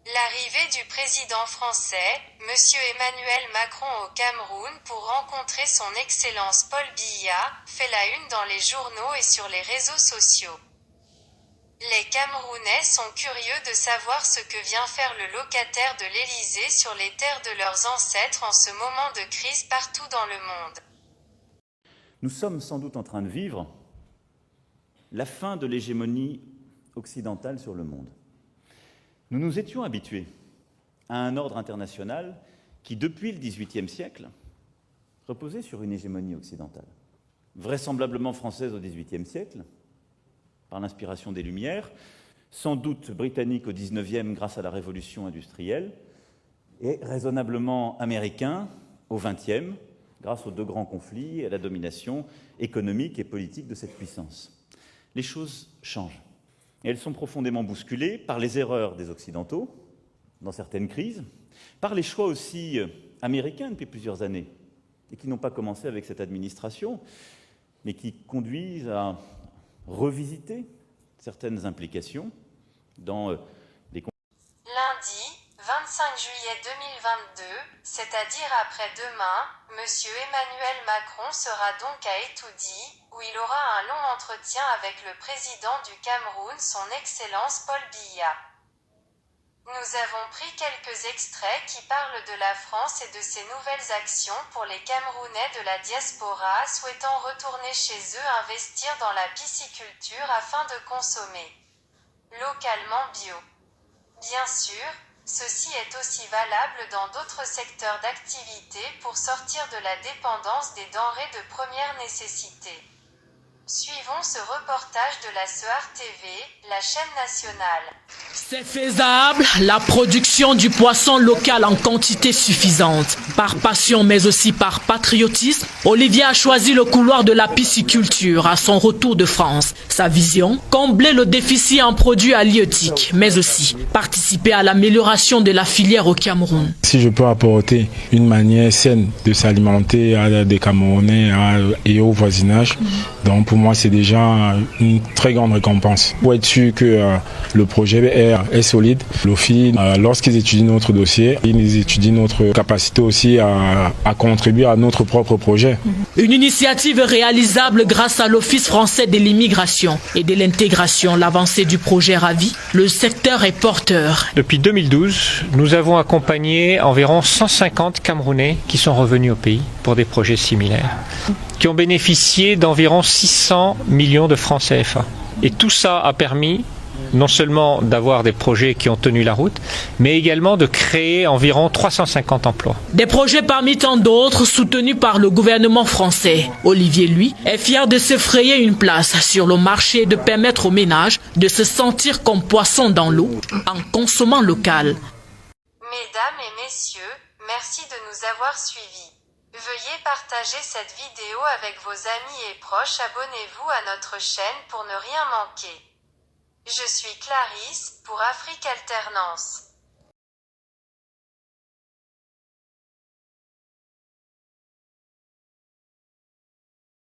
L'arrivée du président français, M. Emmanuel Macron au Cameroun pour rencontrer son Excellence Paul Biya, fait la une dans les journaux et sur les réseaux sociaux. Les Camerounais sont curieux de savoir ce que vient faire le locataire de l'Élysée sur les terres de leurs ancêtres en ce moment de crise partout dans le monde. Nous sommes sans doute en train de vivre la fin de l'hégémonie occidentale sur le monde. Nous nous étions habitués à un ordre international qui, depuis le XVIIIe siècle, reposait sur une hégémonie occidentale, vraisemblablement française au XVIIIe siècle, par l'inspiration des Lumières, sans doute britannique au XIXe grâce à la révolution industrielle, et raisonnablement américain au XXe, grâce aux deux grands conflits et à la domination économique et politique de cette puissance. Les choses changent. Et elles sont profondément bousculées par les erreurs des Occidentaux, dans certaines crises, par les choix aussi américains depuis plusieurs années, et qui n'ont pas commencé avec cette administration, mais qui conduisent à revisiter certaines implications dans les... Lundi, 25 juillet 2022, c'est-à-dire après-demain, M. Emmanuel Macron sera donc à Etoudi, où il aura un long entretien avec le président du Cameroun, son Excellence Paul Biya. Nous avons pris quelques extraits qui parlent de la France et de ses nouvelles actions pour les Camerounais de la diaspora souhaitant retourner chez eux investir dans la pisciculture afin de consommer localement bio. Bien sûr, ceci est aussi valable dans d'autres secteurs d'activité pour sortir de la dépendance des denrées de première nécessité. Suivons ce reportage de la SEAR TV, la chaîne nationale. C'est faisable, la production du poisson local en quantité suffisante. Par passion mais aussi par patriotisme, Olivier a choisi le couloir de la pisciculture à son retour de France. Sa vision, combler le déficit en produits halieutiques, mais aussi participer à l'amélioration de la filière au Cameroun. Si je peux apporter une manière saine de s'alimenter à des Camerounais et au voisinage, donc pour moi c'est déjà une très grande récompense. Pour être sûr que le projet est solide, l'OFI, lorsqu'ils étudient notre dossier, ils étudient notre capacité aussi à contribuer à notre propre projet. Une initiative réalisable grâce à l'Office français de l'immigration et de l'intégration. L'avancée du projet ravit, le secteur est porteur. Depuis 2012, nous avons accompagné environ 150 Camerounais qui sont revenus au pays pour des projets similaires, qui ont bénéficié d'environ 600 millions de francs CFA. Et tout ça a permis non seulement d'avoir des projets qui ont tenu la route, mais également de créer environ 350 emplois. Des projets parmi tant d'autres soutenus par le gouvernement français. Olivier, lui, est fier de se frayer une place sur le marché et de permettre aux ménages de se sentir comme poisson dans l'eau en consommant local. Mesdames et messieurs, merci de nous avoir suivis. Veuillez partager cette vidéo avec vos amis et proches. Abonnez-vous à notre chaîne pour ne rien manquer. Je suis Clarisse, pour Afrique Alternance.